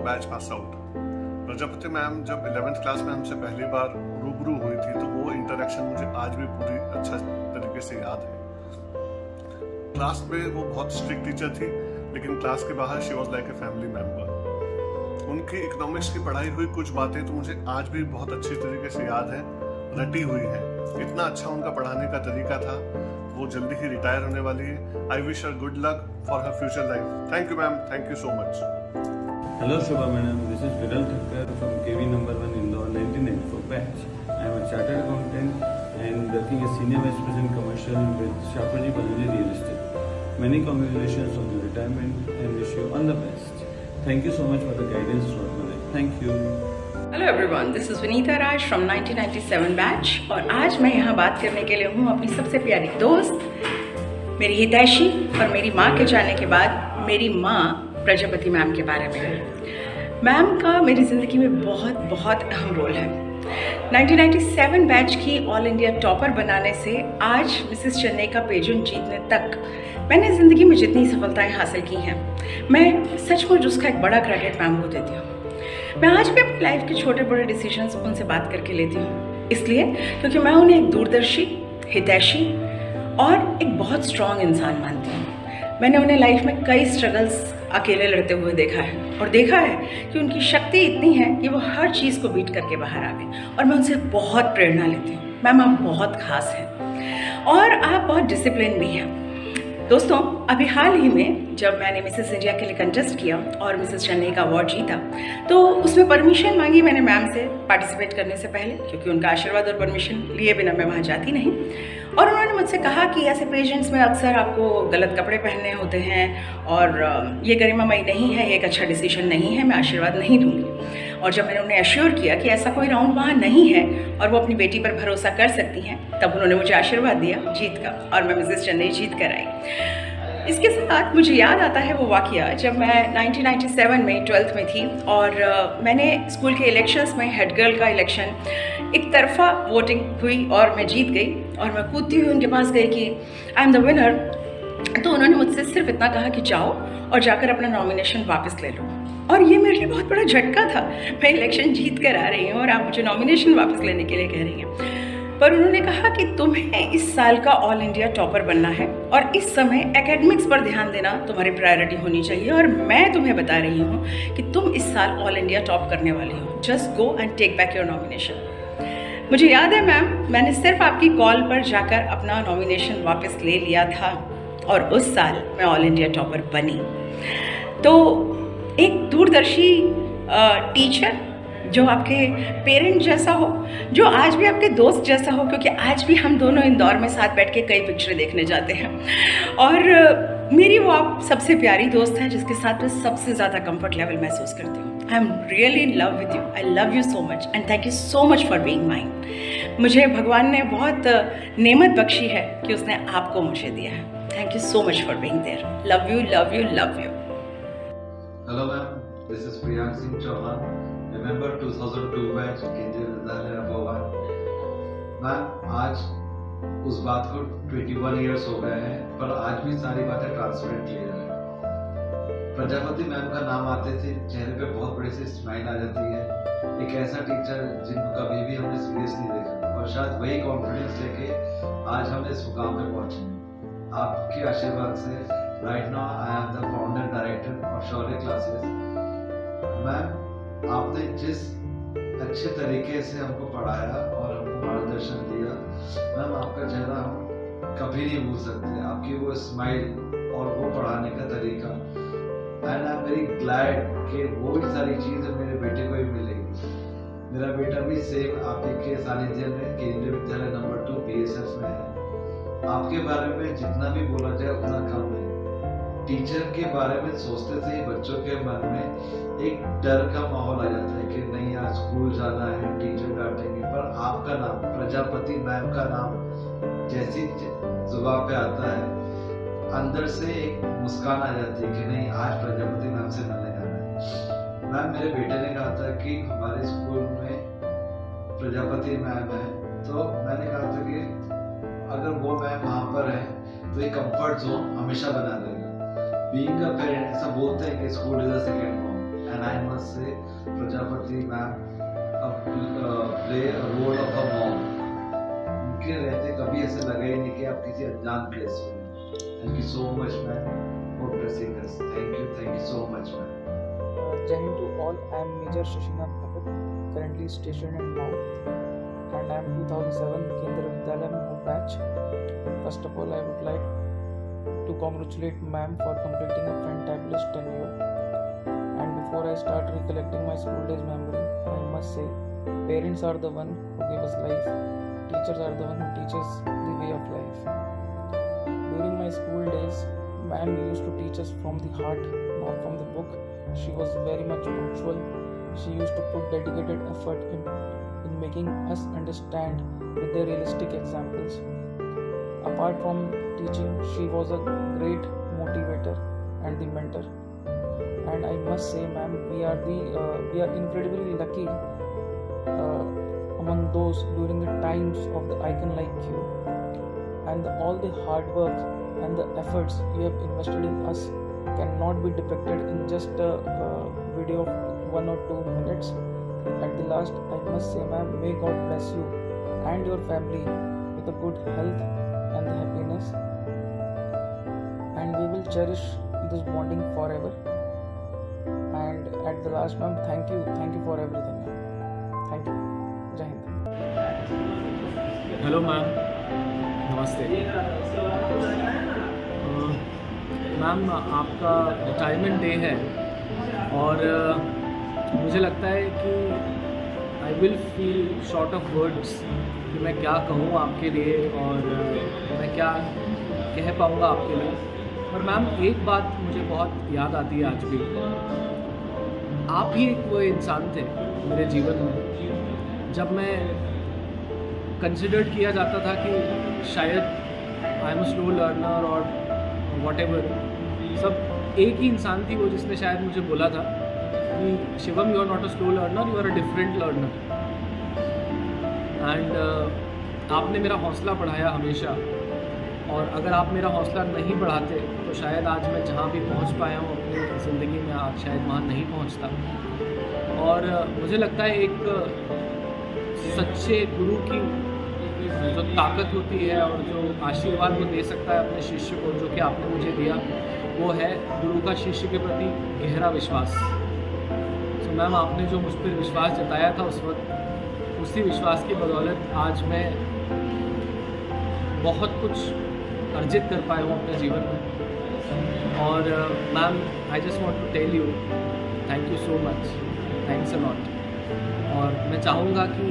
Batch pass out. Prajapati ma'am जब 11th class में हमसे पहली बार रूबरू हुई थी तो वो इंटरेक्शन मुझे आज भी पूरी अच्छा तरीके से याद है। क्लास में वो बहुत स्ट्रिक्ट टीचर थी, लेकिन क्लास के बाहर she was like a family member. उनकी इकोनॉमिक्स की पढ़ाई हुई कुछ बातें तो मुझे आज भी बहुत अच्छी तरीके से याद है, रटी हुई है। इतना अच्छा उनका पढ़ाने का तरीका था। वो जल्दी ही रिटायर होने वाली है। I wish her good luck for her future life. Thank you ma'am, thank you so much. Hello Shobha Madam, this is Viral Thakkar from KV number 1 Indore 1994 batch. I am a chartered accountant and working as Senior Vice President Commercial with Shapoorji Pallonji Real Estate. Many congratulations on your retirement and wish you all the best. Thank you so much for the guidance throughout my life. Thank you. Hello everyone, this is Vineeta Raj from 1997 batch और आज मैं यहाँ बात करने के लिए हूँ अपनी सबसे प्यारी दोस्त, मेरी हितैषी और मेरी माँ के जाने के बाद मेरी माँ प्रजापति मैम के बारे में। मैम का मेरी ज़िंदगी में बहुत बहुत अहम रोल है। 1997 बैच की ऑल इंडिया टॉपर बनाने से आज मिसेस चेन्नई का पेजेंट जीतने तक मैंने ज़िंदगी में जितनी सफलताएं हासिल की हैं, मैं सचमुच उसका एक बड़ा क्रेडिट मैम को देती हूँ। मैं आज भी अपनी लाइफ के छोटे बड़े डिसीजंस उनसे बात करके लेती हूँ, इसलिए क्योंकि मैं उन्हें एक दूरदर्शी, हितैषी और एक बहुत स्ट्रॉन्ग इंसान मानती हूँ। मैंने उन्हें लाइफ में कई स्ट्रगल्स अकेले लड़ते हुए देखा है और देखा है कि उनकी शक्ति इतनी है कि वो हर चीज़ को बीट करके बाहर आ गई और मैं उनसे बहुत प्रेरणा लेती हूँ। मैम आप बहुत खास हैं और आप बहुत डिसिप्लिन भी हैं। दोस्तों, अभी हाल ही में जब मैंने मिसेस इंडिया के लिए कंटेस्ट किया और मिसेस चेन्नई का अवार्ड जीता तो उसमें परमिशन मांगी मैंने मैम से पार्टिसिपेट करने से पहले, क्योंकि उनका आशीर्वाद और परमिशन लिए बिना मैं वहाँ जाती नहीं। और उन्होंने मुझसे कहा कि ऐसे पेजेंट्स में अक्सर आपको गलत कपड़े पहनने होते हैं और ये गरिमामयी नहीं है, ये एक अच्छा डिसीजन नहीं है, मैं आशीर्वाद नहीं दूंगी। और जब मैंने उन्हें एश्योर किया कि ऐसा कोई राउंड वहाँ नहीं है और वो अपनी बेटी पर भरोसा कर सकती हैं, तब उन्होंने मुझे आशीर्वाद दिया जीत का और मैं मिसेस चेन्नई जीत कर आई। इसके साथ मुझे याद आता है वो वाक़या जब मैं 1997 में 12th में थी और मैंने स्कूल के इलेक्शंस में हेड गर्ल का इलेक्शन एक तरफा वोटिंग हुई और मैं जीत गई और मैं कूदती हुई उनके पास गई कि आई एम द विनर। तो उन्होंने मुझसे सिर्फ इतना कहा कि जाओ और जाकर अपना नॉमिनेशन वापस ले लो। और ये मेरे लिए बहुत बड़ा झटका था। मैं इलेक्शन जीत कर आ रही हूँ और आप मुझे नॉमिनेशन वापस लेने के लिए कह रही हैं। पर उन्होंने कहा कि तुम्हें इस साल का ऑल इंडिया टॉपर बनना है और इस समय एकेडमिक्स पर ध्यान देना तुम्हारी प्रायोरिटी होनी चाहिए और मैं तुम्हें बता रही हूँ कि तुम इस साल ऑल इंडिया टॉप करने वाली हो। Just go and take back your nomination. मुझे याद है मैम, मैंने सिर्फ आपकी कॉल पर जाकर अपना नॉमिनेशन वापस ले लिया था और उस साल मैं ऑल इंडिया टॉपर बनी। तो एक दूरदर्शी टीचर जो आपके पेरेंट जैसा हो, जो आज भी आपके दोस्त जैसा हो, क्योंकि आज भी हम दोनों इंदौर में साथ बैठ के कई पिक्चरें देखने जाते हैं और मेरी वो आप सबसे प्यारी दोस्त है जिसके साथ मैं सबसे ज़्यादा कंफर्ट लेवल महसूस करती हूँ। I am really in love with you. I love you so much and thank you so much for being mine. मुझे भगवान ने बहुत नेमत बख्शी है कि उसने आपको मुझे दिया है। Thank you so much for being there. Love you, love you, love you. Hello ma'am, this is Priyank Singh Chauhan, remember 2002 batch Kendriya Vidyalaya Bhopal. Ma'am आज उस बात को 21 ईयर्स हो गए हैं पर आज भी सारी बातें ट्रांसपेरेंट क्लियर है। प्रजापति मैम का नाम आते थे चेहरे पे बहुत बड़ी सी स्माइल आ जाती है। एक ऐसा टीचर जिनको कभी भी हमने सीरियसली देखा और शायद वही कॉन्फिडेंस लेके आज हम इस मुकाम पे पहुंचे हैं। आपके आशीर्वाद से right now I am the founder director of Shaurya classes. Ma'am आपने जिस अच्छे तरीके से हमको पढ़ाया और हमको मार्गदर्शन दिया, मैम आपका चेहरा हम कभी नहीं भूल सकते। आपकी वो स्माइल और वो पढ़ाने का तरीका, and I am very glad कि वो भी सारी चीज़ें मेरे बेटे को भी मिलेगी। मेरा बेटा भी सेम आप ही के सानिध्य में केंद्रीय विद्यालय नंबर 2 BSF में है। आपके बारे में जितना भी बोला जाए उतना कम है। टीचर के बारे में सोचते से ही बच्चों के मन में एक डर का माहौल आ जाता है कि नहीं आज स्कूल जाना है, टीचर डांटेंगे। पर आपका नाम, प्रजापति मैम का नाम जैसी जुबान पे आता है, अंदर से एक मुस्कान आ जाती है कि नहीं आज प्रजापति मैम से मिलने जाना है। मैम मेरे बेटे ने कहा था कि हमारे स्कूल में प्रजापति मैम है, तो मैंने कहा था कि अगर वो मैम वहाँ पर है तो एक कंफर्ट जोन हमेशा बना रहेगा। बीइंग अ पेरेंट ऐसा बोलते हैं कि school is a second home, and I must say Prajapati ma'am play a role of a mom. उनके रहते कभी ऐसे लगा ही नहीं कि आप किसी अनजान प्लेस में हैं. Thank you so much ma'am for blessing us. Thank you so much ma'am. Jai Hind to all. I am Major Shashinath Bhagat, currently stationed in Mao, and I am 2007 Kendriya Vidyalaya Mao batch. First of all, I would like to congratulate ma'am for completing a fantabulous tenure. And before I start recollecting my school days memory, I must say, parents are the one who give us life. Teachers are the one who teach us the way of life. During my school days, ma'am used to teach us from the heart, not from the book. She was very much punctual. She used to put dedicated effort in making us understand with the realistic examples. Apart from teaching, she was a great motivator and the mentor. And I must say, ma'am, we are incredibly lucky among those during the times of the icon like you. And all the hard work and the efforts you have invested in us cannot be depicted in just a video of 1 or 2 minutes. At the last, I must say, ma'am, may God bless you and your family with a good health and the happiness. And we will cherish this bonding forever. And at the last, ma'am, thank you for everything, ma'am. Thank you. Jai Hind. Hello ma'am, नमस्ते ma'am. आपका retirement day है और मुझे लगता है कि I will feel short of words कि मैं क्या कहूँ आपके लिए और मैं क्या कह पाऊँगा आपके लिए. पर मैम, एक बात मुझे बहुत याद आती है आज भी. आप ही एक वो इंसान थे मेरे जीवन में जब मैं कंसिडर्ड किया जाता था कि शायद I am a slow learner और वॉट एवर. सब एक ही इंसान थी वो जिसने शायद मुझे बोला था कि Shivam, you are not a slow learner, you are a different learner. And आपने मेरा हौसला बढ़ाया हमेशा. और अगर आप मेरा हौसला नहीं बढ़ाते तो शायद आज मैं जहाँ भी पहुँच पाया हूँ अपनी ज़िंदगी में, आज शायद वहाँ नहीं पहुँचता. और मुझे लगता है एक सच्चे गुरु की जो ताकत होती है और जो आशीर्वाद वो दे सकता है अपने शिष्य को, जो कि आपने मुझे दिया, वो है गुरु का शिष्य के प्रति गहरा विश्वास. तो मैम, आपने जो मुझ पर विश्वास जताया था उस वक्त, उसी विश्वास की बदौलत आज मैं बहुत कुछ अर्जित कर पाया हूँ अपने जीवन में. और ma'am, I just want to tell you thank you so much, thanks a lot. और मैं चाहूँगा कि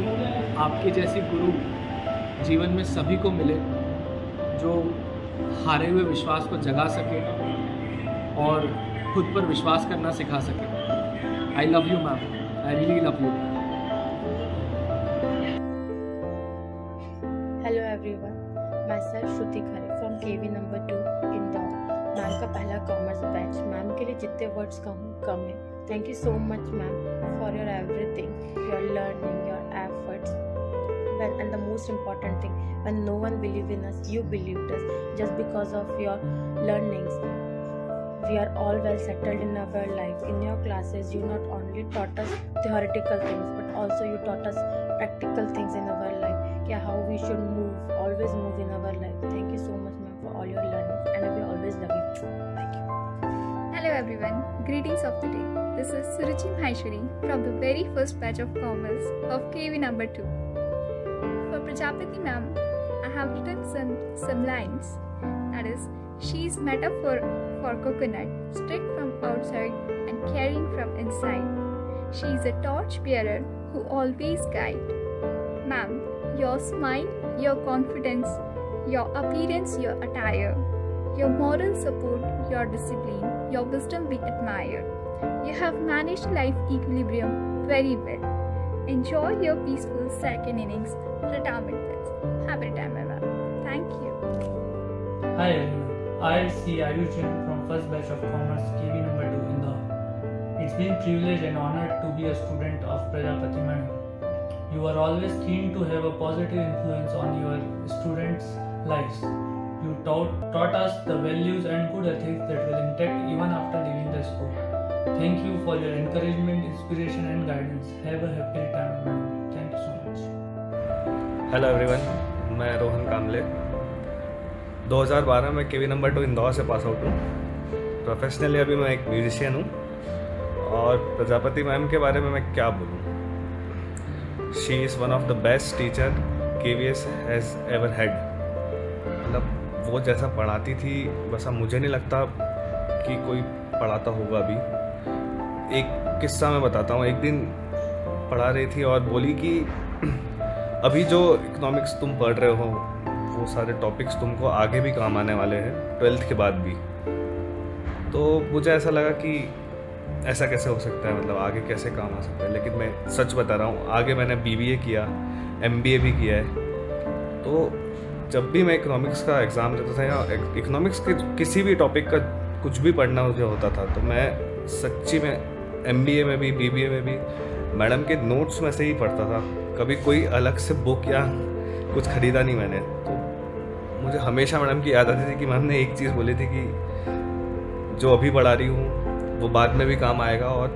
आपके जैसी गुरु जीवन में सभी को मिले, जो हारे हुए विश्वास को जगा सके और खुद पर विश्वास करना सिखा सके. I love you ma'am, I really love you. Hello everyone, मैं sir Shruti Khare from KV number 2 Indore. Ma'am का पहला कॉमर्स बैच. मैम के लिए जितने वर्ड्स कहूँ कम है. Thank you so much ma'am for your everything, your learning, your efforts. And the most important thing, when no one believed in us, you believed us. Just because of your learnings, we are all well settled in our life. In your classes, you not only taught us theoretical things, but also you taught us practical things in our life. How we should move, always move in our life. Thank you so much, ma'am, for all your learnings, and we always love you. Thank you. Hello everyone, greetings of the day. This is Suruchi Maheshwari from the very first batch of commerce of KV number 2. For Prajapati ma'am, I have written some lines. That is, she is metaphor for coconut, strict from outside and caring from inside. She is a torch bearer who always guides. Ma'am, your smile, your confidence, your appearance, your attire, your moral support, your discipline, your wisdom we admire. You have managed life equilibrium very well. Enjoy your peaceful second innings retirement bets. Happy retirement, ma'am. Thank you. Hi everyone, I see Ayushin from first batch of commerce KV number 2 Indore. It's been privilege and honor to be a student of Prajapati madam. You are always keen to have a positive influence on your students' lives. You taught us the values and good ethics that will intact even after leaving the school. Thank you for your encouragement, inspiration and guidance. Have a happy retirement, ma'am. Thank you so much. Hello everyone, मैं रोहन कामले 2012 में केवी number 2 Indore से pass out हूँ। Professionally अभी मैं एक musician हूँ और Prajapati ma'am के बारे में मैं क्या बोलूँ। She is one of the best teacher KVS has ever had. मतलब वो जैसा पढ़ाती थी वैसा मुझे नहीं लगता कि कोई पढ़ाता होगा अभी। एक किस्सा मैं बताता हूँ। एक दिन पढ़ा रही थी और बोली कि अभी जो इकोनॉमिक्स तुम पढ़ रहे हो वो सारे टॉपिक्स तुमको आगे भी काम आने वाले हैं, 12th के बाद भी। तो मुझे ऐसा लगा कि ऐसा कैसे हो सकता है, मतलब आगे कैसे काम आ सकता है। लेकिन मैं सच बता रहा हूँ, आगे मैंने BBA किया, MBA भी किया है। तो जब भी मैं इकोनॉमिक्स का एग्ज़ाम देता था या इकोनॉमिक्स के किसी भी टॉपिक का कुछ भी पढ़ना मुझे होता था, तो मैं सच्ची में MBA में भी BBA में भी मैडम के नोट्स में से ही पढ़ता था। कभी कोई अलग से बुक या कुछ ख़रीदा नहीं मैंने। तो मुझे हमेशा मैडम की याद आती थी कि मैम ने एक चीज़ बोली थी कि जो अभी पढ़ा रही हूँ वो बाद में भी काम आएगा, और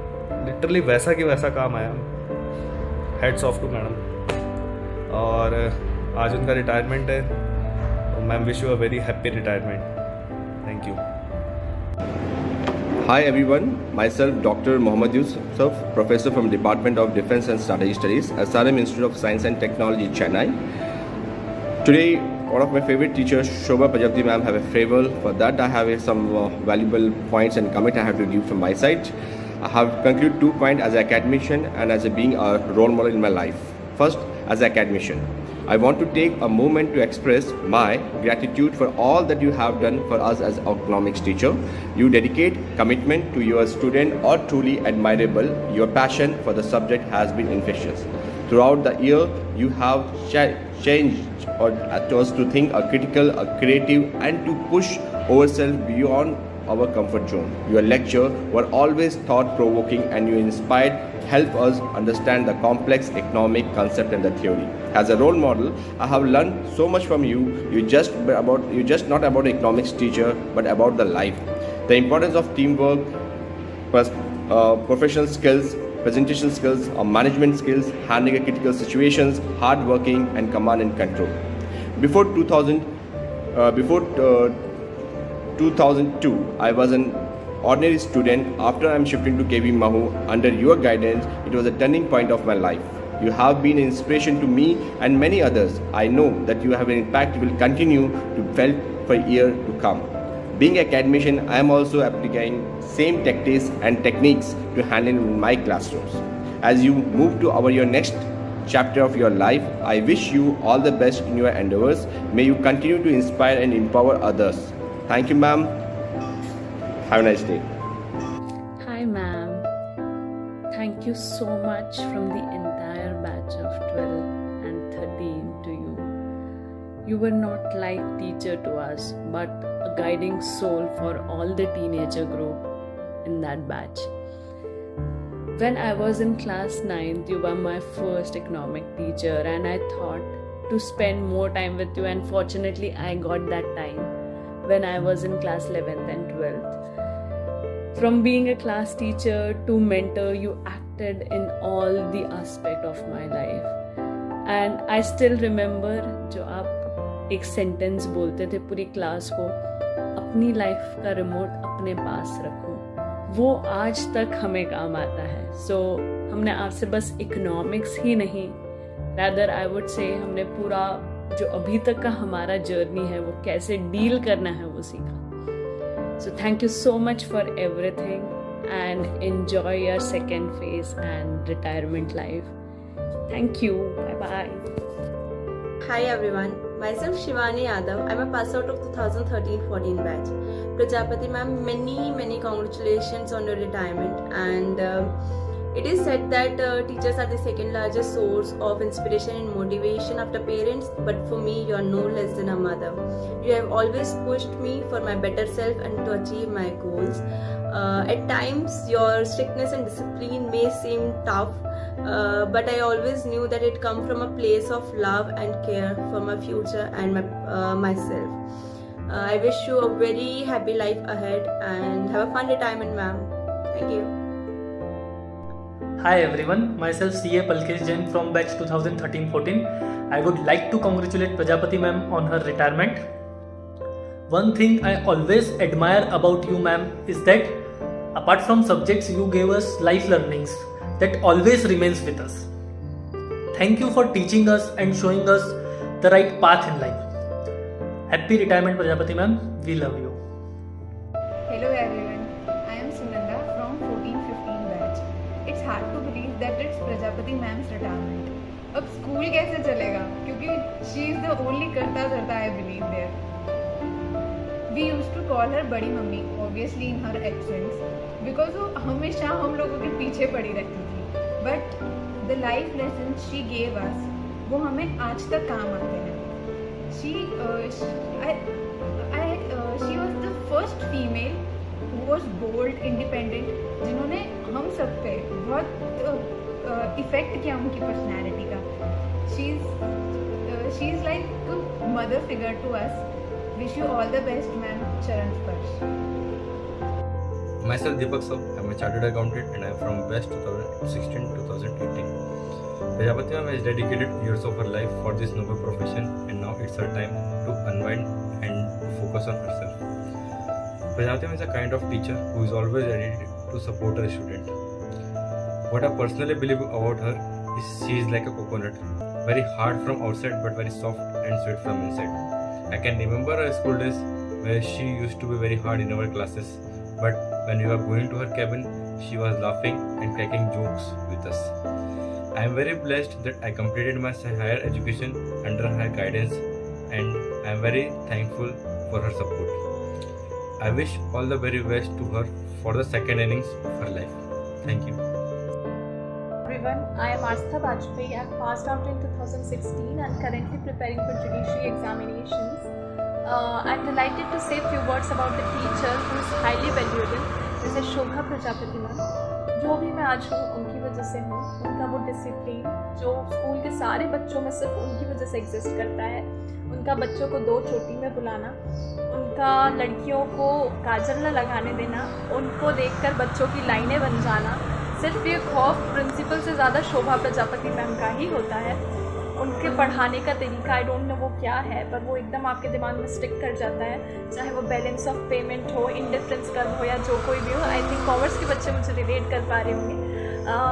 लिटरली वैसा कि वैसा काम आया। Heads off to madam. और आज उनका रिटायरमेंट है, तो ma'am wish you a very happy retirement. Thank you. Hi everyone, myself Dr. Mohammad Yusuf, Professor from Department of Defense and Strategy Studies, SRM Institute of Science and Technology, Chennai. Today, one of my favorite teachers, Shobha Prajapati ma'am, have a farewell. For that, I have some valuable points and comment I have to give from my side. I have concluded 2 points as an academician and as being a role model in my life. First, as an academician, I want to take a moment to express my gratitude for all that you have done for us as economics teacher. You dedicate commitment to your student are truly admirable. Your passion for the subject has been infectious. Throughout the year, you have changed us to think a critical, a creative, and to push ourselves beyond our comfort zone. Your lecture were always thought-provoking, and you inspired, help us understand the complex economic concept and the theory. As a role model, I have learned so much from you. You're just not about economics teacher, but about the life. The importance of teamwork, professional skills, presentation skills, management skills, handling critical situations, hard working, and command and control. Before 2002, I was an ordinary student. After I'm shifting to KV Mahu, under your guidance, it was a turning point of my life. You have been an inspiration to me and many others. I know that you have an impact will continue to felt for years to come. Being an academician, I am also applying same tactics and techniques to handle in my classrooms. As you move to your next chapter of your life, I wish you all the best in your endeavors. May you continue to inspire and empower others. Thank you, ma'am. Have a nice day. Hi, ma'am. Thank you so much from the entire batch of 12 and 13 to you. You were not like teacher to us, but a guiding soul for all the teenager group in that batch. When I was in class 9th, you were my first economic teacher, and I thought to spend more time with you, and fortunately I got that time when I was in class 11th and 12th. From being a class teacher to mentor, you acted in all the aspect of my life. And I still remember जो आप एक sentence बोलते थे पूरी class को, अपनी life का remote अपने पास रखो, वो आज तक हमें काम आता है. सो हमने आपसे बस इकोनॉमिक्स ही नहीं, रादर आई वुड से हमने पूरा जो अभी तक का हमारा जर्नी है वो कैसे डील करना है वो सीखा. So thank you so much for everything, and enjoy your second phase and retirement life. Thank you. Bye bye. Hi everyone. Myself Shivani Yadav. I'm a pass out of 2013-14 batch. Prajapati ma'am, many congratulations on your retirement. And it is said that teachers are the second largest source of inspiration and motivation after parents, but for me you are no less than a mother. You have always pushed me for my better self and to achieve my goals. At times your strictness and discipline may seem tough, but I always knew that it come from a place of love and care for my future and myself. I wish you a very happy life ahead and have a fun retirement, ma'am. Thank you. Hi everyone, myself CA Palkesh Jain from batch 2013-14. I would like to congratulate Prajapati ma'am on her retirement. One thing I always admire about you ma'am is that apart from subjects you gave us life learnings that always remains with us. Thank you for teaching us and showing us the right path in life. Happy retirement Prajapati ma'am, we love you. Hello everyone, I am Sunanda from 14-15 batch. It's hard to believe that it's Prajapati ma'am's retirement. अब school कैसे चलेगा क्योंकि she is the only करता धरता I believe there. We used to call her बड़ी mummy obviously in her absence because वो हमेशा हम लोगों के पीछे पड़ी रहती थी. But the life lessons she gave us वो हमें आज तक काम आते हैं. She was the first female who was bold, independent, जिन्होंने हम सब पे बहुत इफेक्ट किया उनकी पर्सनैलिटी का. She is like a mother figure to us. Wish you all the best, ma'am. Charan Sparsh. Myself Deepak Sahu. I am a chartered accountant and I am from West 2016-2018. Prajapati ma'am has dedicated years of her life for this noble profession and now it's her time to unwind and focus on herself. Prajapati ma'am is a kind of teacher who is always ready to support her student. What I personally believe about her is she is like a coconut, very hard from outside but very soft and sweet from inside. I can remember her school days where she used to be very hard in our classes, but when we were going to her cabin, she was laughing and cracking jokes with us. I am very blessed that I completed my higher education under her guidance and I am very thankful for her support. I wish all the very best to her for the second innings of her life. Thank you. Everyone, I am Astha Bajpayee. I passed out in 2016 and currently preparing for judiciary examinations. I am delighted to say a few words about the teacher who is highly valuable. This is Shobha Prajapati ma'am. जो भी मैं आज हूँ उनकी वजह से हूँ. उनका वो डिसिप्लिन जो स्कूल के सारे बच्चों में सिर्फ उनकी वजह से एग्जिस्ट करता है. उनका बच्चों को 2 चोटी में बुलाना, उनका लड़कियों को काजल न लगाने देना, उनको देखकर बच्चों की लाइनें बन जाना, सिर्फ ये खौफ प्रिंसिपल से ज़्यादा शोभा प्रजापति मैम का ही होता है. उनके पढ़ाने का तरीका आई डोंट नो वो क्या है, पर वो एकदम आपके दिमाग में स्टिक कर जाता है. चाहे वो बैलेंस ऑफ पेमेंट हो, इंडिफरेंस कर्व हो या जो कोई भी हो. आई थिंक कॉमर्स के बच्चे मुझे रिलेट कर पा रहे होंगे.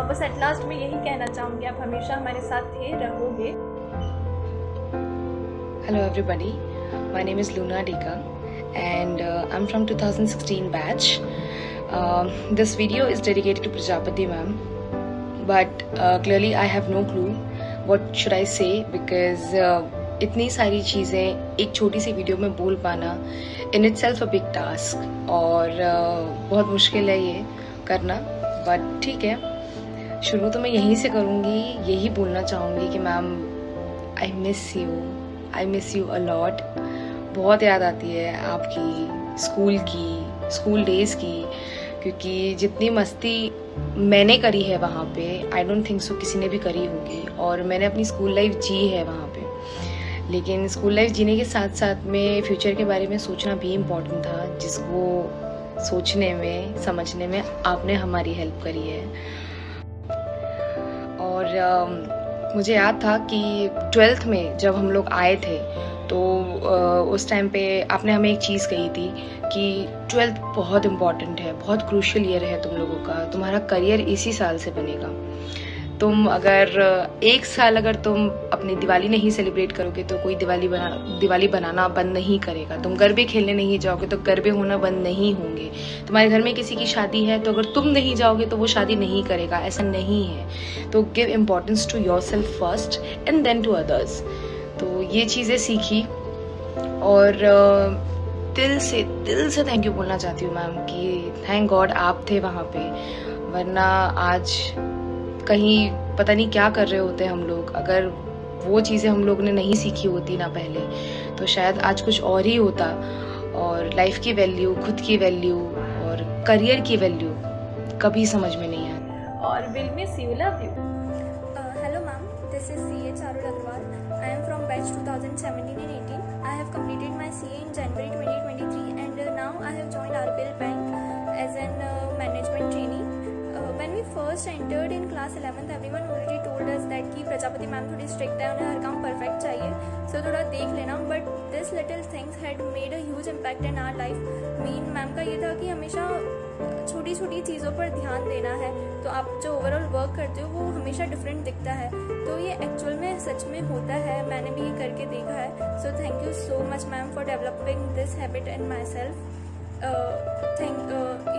बस एट लास्ट में यही कहना चाहूँगी, आप हमेशा हमारे साथ थे, रहोगे. Hello everybody, my name is Luna Dika and I'm from 2016 batch. This video is dedicated to Prajapati ma'am, but clearly I have no clue what should I say because इतनी सारी चीज़ें एक छोटी सी वीडियो में बोल पाना in itself a big task और बहुत मुश्किल है ये करना. बट ठीक है, शुरू तो मैं यहीं से करूँगी. यही बोलना चाहूँगी कि ma'am I miss you a lot. बहुत याद आती है आपकी स्कूल डेज़ की, क्योंकि जितनी मस्ती मैंने करी है वहाँ पे आई डोंट थिंक सो किसी ने भी करी होगी. और मैंने अपनी स्कूल लाइफ जी है वहाँ पे, लेकिन स्कूल लाइफ जीने के साथ साथ में फ्यूचर के बारे में सोचना भी इम्पोर्टेंट था, जिसको सोचने में समझने में आपने हमारी हेल्प करी है. और मुझे याद था कि 12th में जब हम लोग आए थे तो उस टाइम पे आपने हमें एक चीज़ कही थी कि 12th बहुत इम्पॉर्टेंट है, बहुत क्रूशियल ईयर है तुम लोगों का, तुम्हारा करियर इसी साल से बनेगा. तुम अगर एक साल अगर तुम अपनी दिवाली नहीं सेलिब्रेट करोगे तो कोई दिवाली बनाना बंद नहीं करेगा. तुम गरबे खेलने नहीं जाओगे तो गरबे होना बंद नहीं होंगे. तुम्हारे घर में किसी की शादी है तो अगर तुम नहीं जाओगे तो वो शादी नहीं करेगा. ऐसा नहीं है. तो give importance to yourself first and then to others. तो ये चीज़ें सीखी और दिल से थैंक यू बोलना चाहती हूँ मैम कि थैंक गॉड आप थे वहाँ पे, वरना आज कहीं पता नहीं क्या कर रहे होते हम लोग. अगर वो चीज़ें हम लोग ने नहीं सीखी होती ना पहले तो शायद आज कुछ और ही होता. और लाइफ की वैल्यू, खुद की वैल्यू और करियर की वैल्यू कभी समझ में नहीं आती. और will miss you, love you. Hello ma'am, this is CA Charul Agarwal. I am from batch 2017 and 18. I have completed my CA in January 2023 and now I have joined RBL Bank as an management trainee. when we first entered in class 11th, everyone already told us that कि Prajapati ma'am थोड़ी strict है, उन्हें हर काम perfect चाहिए, so थोड़ा देख लेना. But this little things had made a huge impact in our life. Main ma'am का ये था कि हमेशा छोटी छोटी चीज़ों पर ध्यान देना है, तो आप जो ओवरऑल वर्क करते हो वो हमेशा डिफरेंट दिखता है. तो ये एक्चुअल में सच में होता है, मैंने भी ये करके देखा है. सो thank you so much ma'am for developing this habit in my self.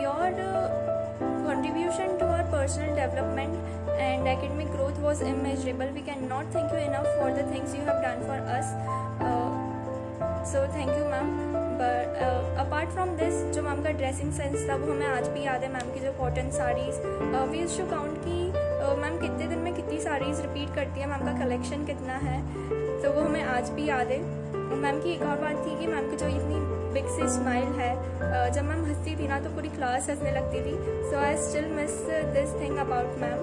Your contribution to our personal development and academic growth was immeasurable. We cannot thank you enough for the things you have done for us. So thank you ma'am. But apart from this, जो ma'am का dressing sense था वो हमें आज भी याद है. Ma'am की जो cotton saris, we used to count की मैम कितने दिन में कितनी साड़ीज़ रिपीट करती है, मैम का कलेक्शन कितना है, तो वो हमें आज भी याद है. मैम की एक और बात थी कि मैम की जो इतनी बिग सी स्माइल है, जब मैम हंसती थी ना तो पूरी क्लास हंसने लगती थी. So I still miss this thing about ma'am.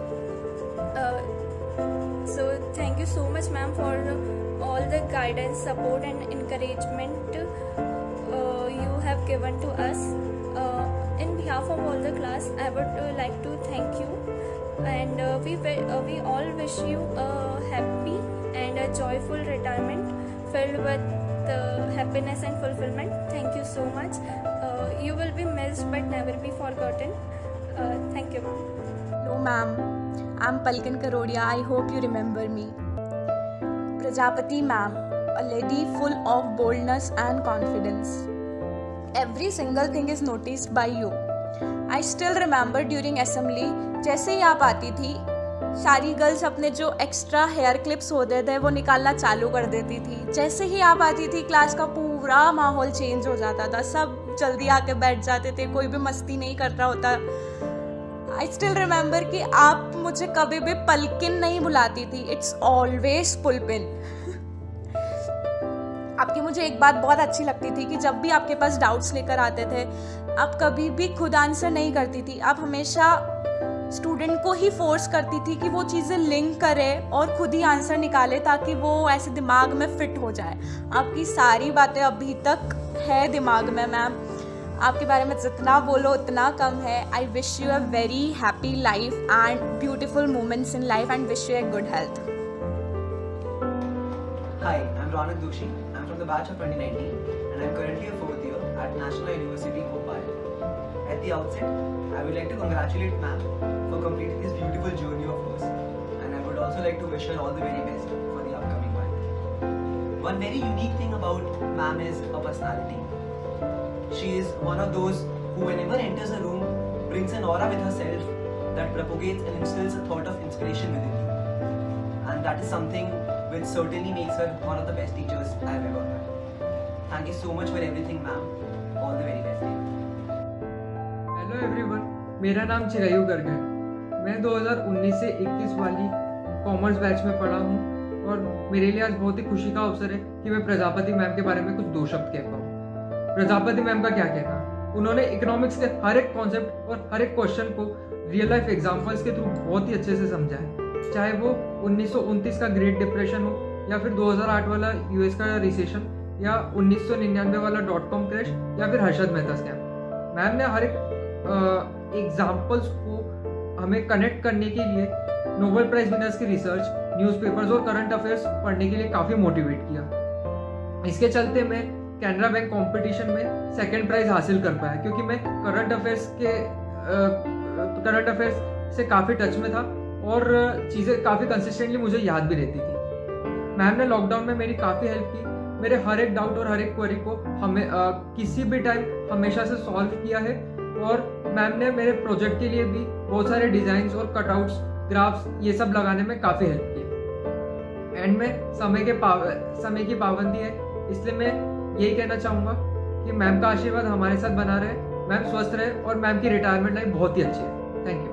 So thank you so much ma'am for all the guidance, support and encouragement you have given to us. In behalf of all the class, I would like to thank you, and we all wish you a happy and a joyful retirement filled with happiness and fulfillment. Thank you so much. You will be missed but never be forgotten. Thank you ma'am. Hello ma'am, I'm Palkan Karodia. I hope you remember me. Prajapati ma'am, a lady full of boldness and confidence. Every single thing is noticed by you. I still remember during assembly, जैसे ही आप आती थी, सारी girls अपने जो extra hair clips होते थे वो निकालना चालू कर देती थी. जैसे ही आप आती थी क्लास का पूरा माहौल चेंज हो जाता था. सब जल्दी आके बैठ जाते थे, कोई भी मस्ती नहीं कर रहा होता. आई स्टिल रिमेंबर कि आप मुझे कभी भी पलकिन नहीं बुलाती थी. इट्स ऑलवेज पुलपिन. आपकी मुझे एक बात बहुत अच्छी लगती थी कि जब भी आपके पास डाउट्स लेकर आते थे, आप कभी भी खुद आंसर नहीं करती थी. आप हमेशा स्टूडेंट को ही फोर्स करती थी कि वो चीज़ें लिंक करे और खुद ही आंसर निकाले, ताकि वो ऐसे दिमाग में फिट हो जाए. आपकी सारी बातें अभी तक है दिमाग में मैम. आपके बारे में जितना बोलो उतना कम है. I wish you a very happy life and beautiful moments in life and wish you a good health. Hi, I'm Ronak Doshi. I'm from the batch of 2019 and I'm currently a 4th year at National University, Bhopal. At the outset, I would like to congratulate ma'am for completing this beautiful journey of hers, and I would also like to wish her all the very best for the upcoming one. One very unique thing about ma'am is her personality. She is one of those who whenever enters a room brings an aura with herself that propagates and instills a thought of inspiration within you, and that is something which certainly makes her one of the best teachers I have ever had. Thank you so much for everything ma'am. All the very best. Hello everyone, मेरा नाम चिरायु गर्ग है. मैं 2019 से 21 वाली commerce batch में पढ़ा हूँ और मेरे लिए आज बहुत ही खुशी का अवसर है कि मैं प्रजापति मैम के बारे में कुछ दो शब्द कह पाऊँ. प्रजापति मैम का क्या कहना. उन्होंने इकोनॉमिक्स के हर एक कॉन्सेप्ट और हर एक क्वेश्चन को रियल लाइफ एग्जाम्पल्स के थ्रू बहुत ही अच्छे से समझा है. चाहे वो 1929 का ग्रेट डिप्रेशन हो, या फिर 2008 वाला यूएस का रिसेशन, या 1999 वाला .com क्रैश, या फिर हर्षद मेहता स्कैम. मैम ने हर एक एग्जाम्पल्स को हमें कनेक्ट करने के लिए नोबेल प्राइज विनर्स की रिसर्च, न्यूज़पेपर्स और करंट अफेयर्स पढ़ने के लिए काफ़ी मोटिवेट किया. इसके चलते मैं कैनरा बैंक कंपटीशन में सेकंड प्राइज हासिल कर पाया, क्योंकि मैं करंट अफेयर्स से काफ़ी टच में था और चीज़ें काफ़ी कंसिस्टेंटली मुझे याद भी रहती थी. मैम ने लॉकडाउन में मेरी काफ़ी हेल्प की. मेरे हर एक डाउट और हर एक क्वेरी को हमें किसी भी टाइम हमेशा से सॉल्व किया है. और मैम ने मेरे प्रोजेक्ट के लिए भी बहुत सारे डिज़ाइंस और कटआउट्स, ग्राफ्स ये सब लगाने में काफ़ी हेल्प की. एंड में समय की पाबंदी है, इसलिए मैं यही कहना चाहूँगा कि मैम का आशीर्वाद हमारे साथ बना रहे, मैम स्वस्थ रहे और मैम की रिटायरमेंट लाइफ बहुत ही अच्छी है. Thank you.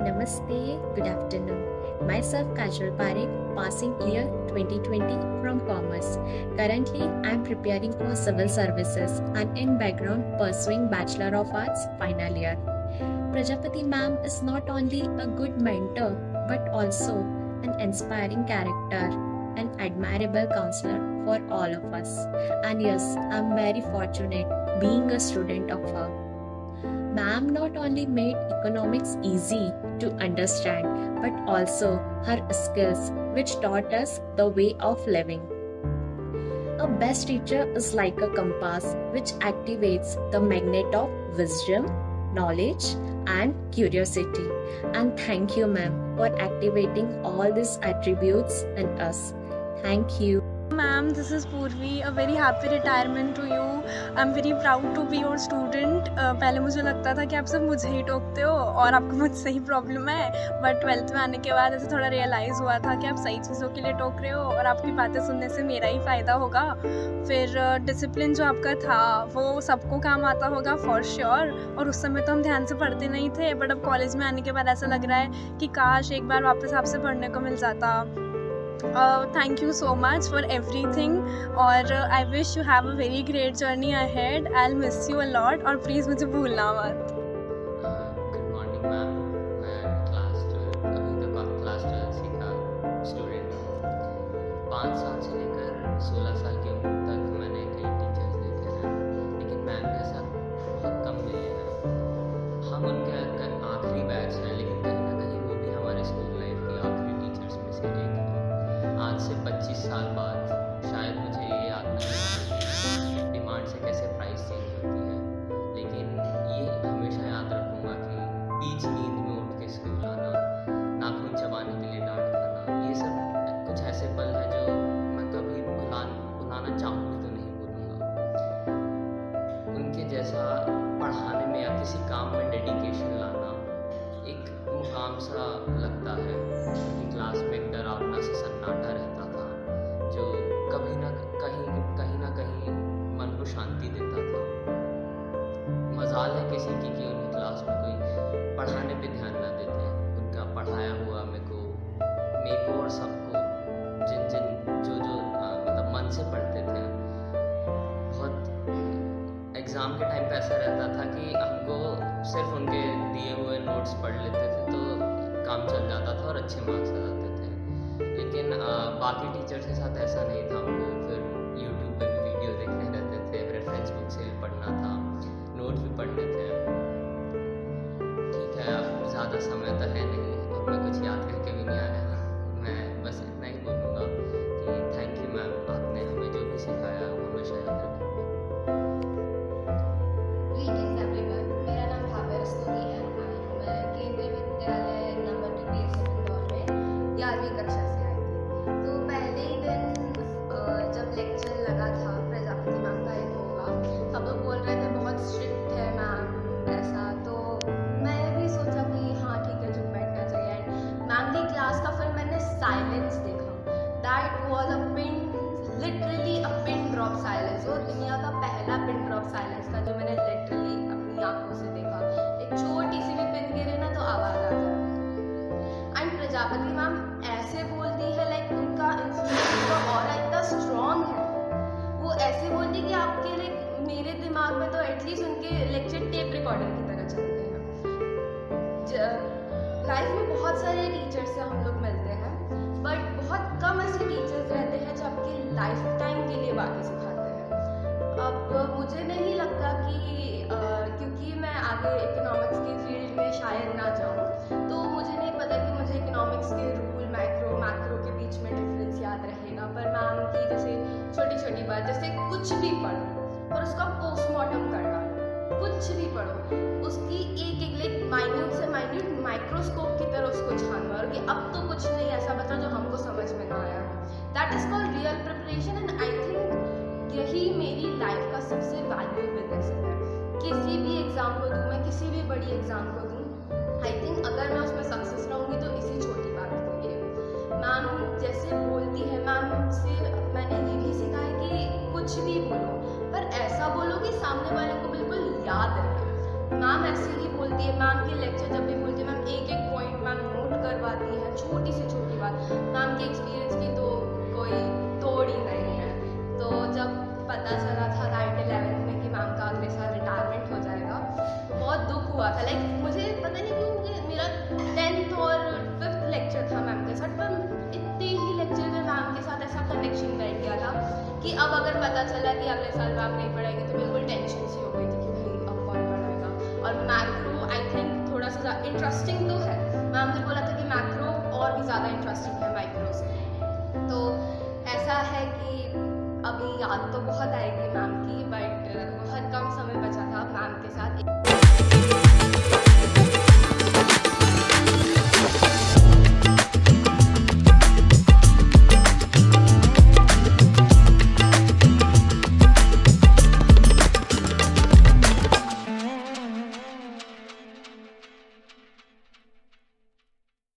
Namaste, good afternoon. Myself Kajal Parekh, passing year 2020 from Commerce. Currently, I am preparing for civil services and in background pursuing Bachelor of Arts final year. Prajapati ma'am is not only a good mentor but also an inspiring character, an admirable counselor for all of us. And yes, I am very fortunate being a student of her. Ma'am not only made economics easy to understand, but also her skills, which taught us the way of living. A best teacher is like a compass which activates the magnet of wisdom, knowledge, and curiosity. And thank you, ma'am, for activating all these attributes in us. Thank you. Ma'am, this is Purvi. A very happy retirement to you. I'm very proud to be your student. पहले मुझे लगता था कि आप सब मुझे ही टोकते हो और आपको मुझसे ही प्रॉब्लम है, बट 12th में आने के बाद ऐसे थोड़ा रियलाइज़ हुआ था कि आप सही चीज़ों के लिए टोक रहे हो और आपकी बातें सुनने से मेरा ही फ़ायदा होगा. फिर डिसिप्लिन जो आपका था वो सबको काम आता होगा फॉर श्योर. और उस समय तो हम ध्यान से पढ़ते नहीं थे, बट अब कॉलेज में आने के बाद ऐसा लग रहा है कि काश एक बार वापस आपसे पढ़ने को मिल जाता. Thank you so much for everything और I wish you have a very great journey ahead. I'll miss you a lot और प्लीज़ मुझे भूलना मत. Good morning ma'am. मैं क्लास 12 अभी तक क्लास 12 का स्टूडेंट हूँ. 5 साल से लेकर 16 साल की उम्र तक मैंने कई टीचर्स देखे हैं, लेकिन मैम के साथ बहुत कम मिले हैं. हम उनके आखिरी बैच हैं, लेकिन कहीं ना कहीं वो भी हमारे स्कूल लाइफ के आखिरी टीचर्स में से एक है. आज से 25 साल बाद शायद मुझे ये याद नहीं है डिमांड से कैसे प्राइस चेंज होती है, लेकिन ये हमेशा याद रखूँगा कि बीच नींद में उठ के स्कूल आना, नाखून चबाने के लिए डांट खाना, ये सब कुछ ऐसे पल हैं जो मैं कभी भुलाना चाहूँ तो नहीं भूलूँगा. उनके जैसा पढ़ाने में या किसी काम में डेडिकेशन लाना एक मुकाम सा लगता है. उनकी क्लास में एक डरावना सा सन्नाटा रहता था जो कभी ना कहीं मन को शांति देता था. मजाल है किसी की कि उनकी क्लास में कोई पढ़ाने पे ध्यान ना देते. उनका पढ़ाया हुआ मेरे को और सबको जिन मतलब मन से पढ़ते थे. बहुत एग्ज़ाम के टाइम पे ऐसा रहता था कि हमको सिर्फ उनके दिए हुए नोट्स पढ़ लेते थे तो काम चल जाता था और अच्छे मार्क्स आ जाते थे. लेकिन बाकी टीचर्स के साथ ऐसा नहीं था. हमको फिर यूट्यूब पे भी वीडियो देखने रहते थे, रेफरेंस बुक से भी पढ़ना था, नोट्स भी पढ़ने थे. ठीक है, अब ज़्यादा समय तो है नहीं और मैं कुछ याद करके भी नहीं आया. मैं बस इतना ही बोलूँगा कि थैंक यू मैम, आपने हमें जो भी सिखाया वो हमेशा याद रखेंगे. Greetings everyone. मेरा नाम भाव्या रस्तोगी है. मैं केंद्रीय विद्यालय नंबर 2 इंदौर में 11वीं कक्षा से आई थी. तो पहले ही दिन जब लेक्चर लगा था प्रजापति मैम का एक होगा, सब लोग बोल रहे थे बहुत स्ट्रिक्ट है मैम ऐसा. तो मैं भी सोचा कि हाँ ठीक है चुप बैठना चाहिए. एंड मैम की क्लास का फिर मैंने साइलेंस देखा. That was a pin, literally a pin drop silence. वो दुनिया का पहला पिन ड्रॉप साइलेंस था जो मैंने लिटरली अपनी आंखों से देखा. एक छोटी सी भी पिन गिरे ना तो आवाज़ आ जाए. एंड प्रजापति मैम ऐसे बोलती है लाइक उनका इंस्पिरेशन का ऑरा इतना स्ट्रॉन्ग है. वो ऐसे बोलती कि आपके लाइक मेरे दिमाग में तो एटलीस्ट उनके लेक्चर टेप रिकॉर्डर की तरह चलते हैं. लाइफ में बहुत सारे टीचर्स से हम लोग मिलते हैं, बट बहुत कम ऐसे टीचर्स रहते हैं जो आपकी लाइफ टाइम के लिए बातें सिखाते हैं. अब मुझे नहीं लगता कि क्योंकि मैं आगे इकोनॉमिक्स की फील्ड में शायद ना जाऊँ, तो मुझे नहीं पता कि मुझे इकोनॉमिक्स के रूल मैक्रो के बीच में डिफरेंस याद रहेगा. पर मैम की जैसे छोटी छोटी बात, जैसे कुछ भी पढ़ो और उसका पोस्टमार्टम कर डालो, कुछ भी पढ़ो उसकी एक माइन्यूट से माइन्यूट माइक्रोस्कोप की तरह उसको छान मारो कि अब तो कुछ नहीं ऐसा बचा जो हमको समझ में ना आया. That is called real preparation. And I think यही मेरी लाइफ का सबसे वैल्यूएबल लेसन है. किसी भी एग्ज़ाम को दूँ, मैं किसी भी बड़ी एग्ज़ाम को दूँ, आई थिंक अगर मैं उसमें सक्सेस रहूँगी तो इसी छोटी बात को ये. मैम जैसे बोलती है, मैम से मैंने ये भी सीखा है कि कुछ भी बोलो पर ऐसा बोलो कि सामने वाले को बिल्कुल याद रहे. मैम ऐसे ही बोलती है. मैम के लेक्चर जब भी बोलती है, मैम एक एक पॉइंट मैम नोट करवाती है, छोटी से छोटी बात. मैम के एक्सपीरियंस की तो कोई तोड़ ही नहीं है. तो जब पता चला था 9/11 में कि मैम का अगले साल रिटायरमेंट हो जाएगा, बहुत दुख हुआ था. लाइक मुझे पता नहीं क्यों मुझे मेरा 10th और 5th लेक्चर था मैम के साथ, पर इतने ही लेक्चर में मैम के साथ ऐसा कनेक्शन बैठ गया था कि अब अगर पता चला कि अगले साल मैम नहीं पढ़ाएगी तो बिल्कुल टेंशन सी हो गई थी कि भाई अब कौन पढ़ाएगा. और और मैक्रो आई थिंक थोड़ा सा इंटरेस्टिंग तो है, मैम ने बोला था कि मैक्रो और भी ज़्यादा इंटरेस्टिंग है माइक्रो से। तो ऐसा है कि अभी याद तो बहुत आएगी मैम की, बट बहुत कम समय बचा था मैम के साथ